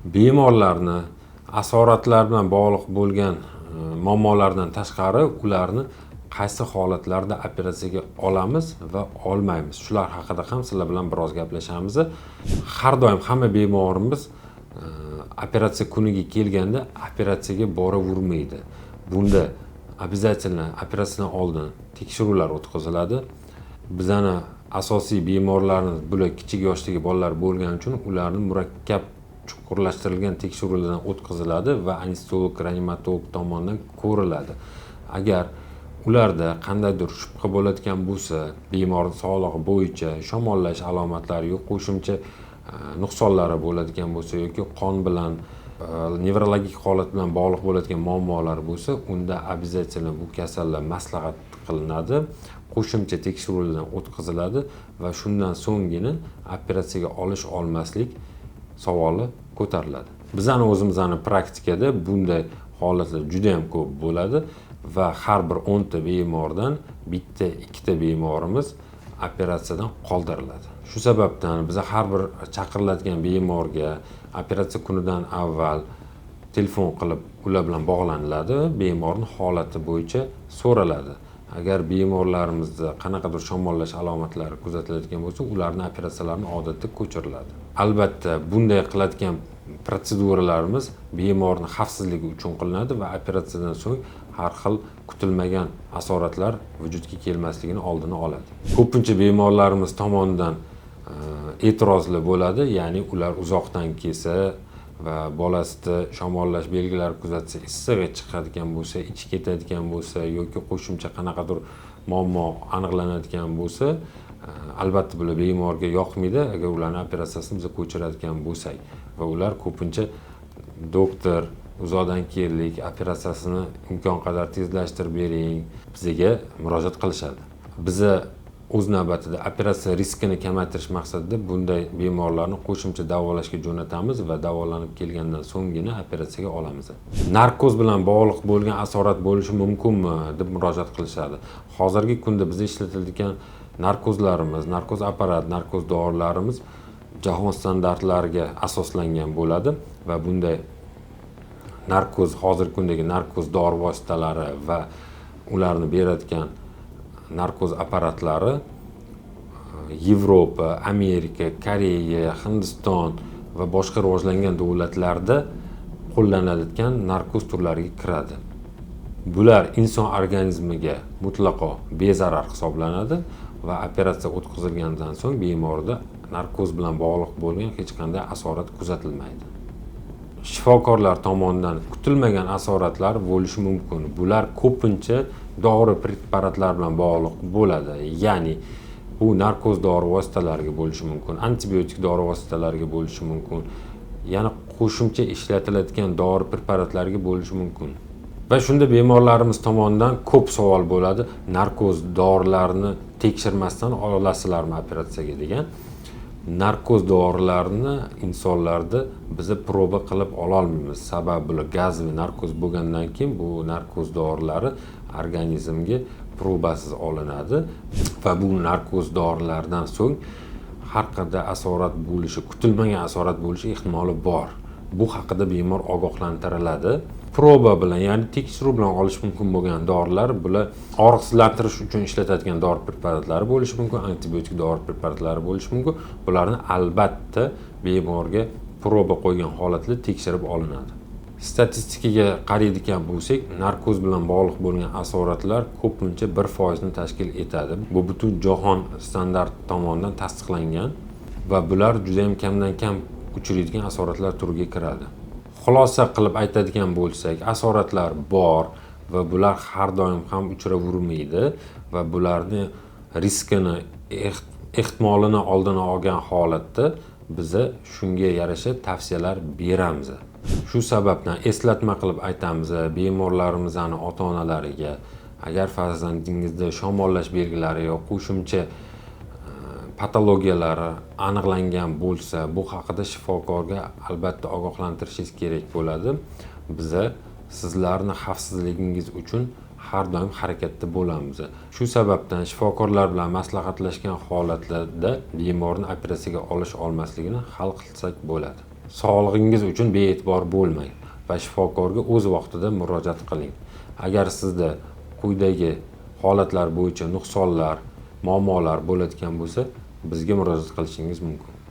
Bemorlarni asoratlar bilan bog'liq bo'lgan muammolardan tashqari ularni qaysi holatlarda operatsiyaga olamiz va olmaymiz. Shular haqida ham sizlar bilan biroz gaplashamiz. Har doim hamma bemorimiz operatsiya kuniga kelganda operatsiyaga boravermaydi. Bunda обязательно operatsiyadan oldin tekshiruvlar o'tkaziladi. Bizning asosiy bemorlarimiz bular kichik yoshdagi bolalar bo'lgani uchun ularni murakkab chuqurlashtirilgan tekshiruvlardan o'tkaziladi va anestezolog, reanimatolog tomonidan ko'riladi. Agar ularda qandaydir shubha bo'layotgan bo'lsa, bemorning sog'lig'i bo'yicha shamollash alomatlari yo'q, qo'shimcha nuqsonlari bo'ladigan bo'lsa yoki qon bilan nevrologik holat bilan bog'liq bo'ladigan muammolar bo'lsa, unda обязательно bu kasallar maslahat qilinadi, qo'shimcha tekshiruvlardan o'tkaziladi va shundan so'nggina operatsiyaga olish olmaslik savoli ko'tariladi. Bizning o'zimizning praktikada bunday holatlar juda ham ko'p bo'ladi va har bir 10 ta bemordan bitta, ikkita bemorimiz operatsiyadan qoldiriladi. Shu sababdan biz har bir chaqiriladigan bemorga operatsiya kunidan avval telefon qilib ular bilan bog'laniladi, bemorning holati bo'yicha so'raladi. Agar bemorlarimizda qanaqadir shamollash alomatlari kuzatiladigan bo'lsa, ularning operatsiyalarini odatda ko'chiriladi. Albatta, bunday qiladigan protseduralarimiz bemorning xavfsizligi uchun qilinadi va operatsiyadan so'ng har xil kutilmagan asoratlar vujudga kelmasligini oldini oladi. Ko'pincha bemorlarimiz tomonidan e'tirozli bo'ladi, ya'ni ular uzoqdan kelsa va bolasida shamollash belgilari kuzatsa, issig'i chiqadigan bo'lsa, ichi ketadigan bo'lsa yoki qo'shimcha qanaqadir muammo aniqlanadigan bo'lsa, albatta bular bemorga yoqmaydi agar ularning operatsiyasini biz ko'chiradigan bo'lsak va ular ko'pincha doktor uzoqdan keldik, operatsiyasini imkon qadar tezlashtirib bering, bizga murojaat qilishadi. Biz o'z navbatida operatsiya riskini kamaytirish maqsadida bunday bemorlarni qo'shimcha davolashga jo'natamiz va davolanib kelgandan so'nggina operatsiyaga olamiz. Narkoz bilan bog'liq bo'lgan asorat bo'lishi mumkinmi deb murojaat qilishadi. Hozirgi kunda bizda ishlatiladigan narkozlarimiz, narkoz apparat, narkoz dorilarimiz jahon standartlariga asoslangan bo'ladi va bunday narkoz, hozirgi kundagi narkoz dori vositalari va ularni beradigan narkoz apparatlari Yevropa, Amerika, Koreya, Hindiston va boshqa rivojlangan davlatlarda qo'llaniladigan narkoz turlariga kiradi. Bular inson organizmiga mutlaqo bezarar hisoblanadi va operatsiya o'tkazilgandan so'ng bemorda narkoz bilan bog'liq bo'lgan hech qanday asorat kuzatilmaydi. Shifokorlar tomonidan kutilmagan asoratlar bo'lishi mumkin. Bular ko'pincha dori preparatlar bilan bog'liq bo'ladi. Ya'ni bu narkoz dori vositalariga bo'lishi mumkin, antibiotik dori vositalariga bo'lishi mumkin, yana qo'shimcha ishlatiladigan dori preparatlariga bo'lishi mumkin. Va shunda bemorlarimiz tomonidan ko'p savol bo'ladi. Narkoz dorilarini tekshirmasdan olasizlarmi operatsiyaga degan. Narkoz dorilarini insonlarda biz proba qilib ola olmaymiz. Sababi bular gazli narkoz bo'lgandan keyin bu narkoz dorilari organizmga probasiz olinadi va bu narkoz dorilardan so'ng har qanday asorat bo'lishi, kutilmagan asorat bo'lishi ehtimoli bor. Bu haqida bemor ogohlantiriladi. Proba bilan, ya'ni tekshiruv bilan olish mumkin bo'lgan dorilar, bular og'riqsizlantirish uchun ishlatadigan dori preparatlari bo'lishi mumkin, antibiotik dori preparatlari bo'lishi mumkin. Bularni albatta bemorga proba qo'ygan holatda tekshirib olinadi. Statistikaga qaraydigan bo'lsak, narkoz bilan bog'liq bo'lgan asoratlar ko'pincha 1% ni tashkil etadi. Bu butun jahon standart tomonidan tasdiqlangan va bular juda ham kamdan kam uchraydigan asoratlar turiga kiradi. Xulosa qilib aytadigan bo'lsak, asoratlar bor va bular har doim ham uchravermaydi va bularni riskini, ehtimolini oldini olgan holatda biz shunga yarasha tavsiyalar beramiz. Shu sababdan eslatma qilib aytamiz bemorlarimizning ota-onalariga, agar farzandingizda shamollash belgilari yoki qo'shimcha patologiyalari aniqlangan bo'lsa, bu haqida shifokorga albatta ogohlantirishingiz kerak bo'ladi. Biz sizlarning xavfsizligingiz uchun har doim harakatda bo'lamiz. Shu sababdan shifokorlar bilan maslahatlashgan holatlarda bemorni operatsiyaga olish olmasligini hal qilsak bo'ladi. sog'lig'ingiz uchun bee'tibor bo'lmang va shifokorga o'z vaqtida murojaat qiling. Agar sizda quyidagi holatlar bo'yicha nuqsonlar, muammolar bo'ladigan bo'lsa, bizga murojaat qilishingiz mumkin.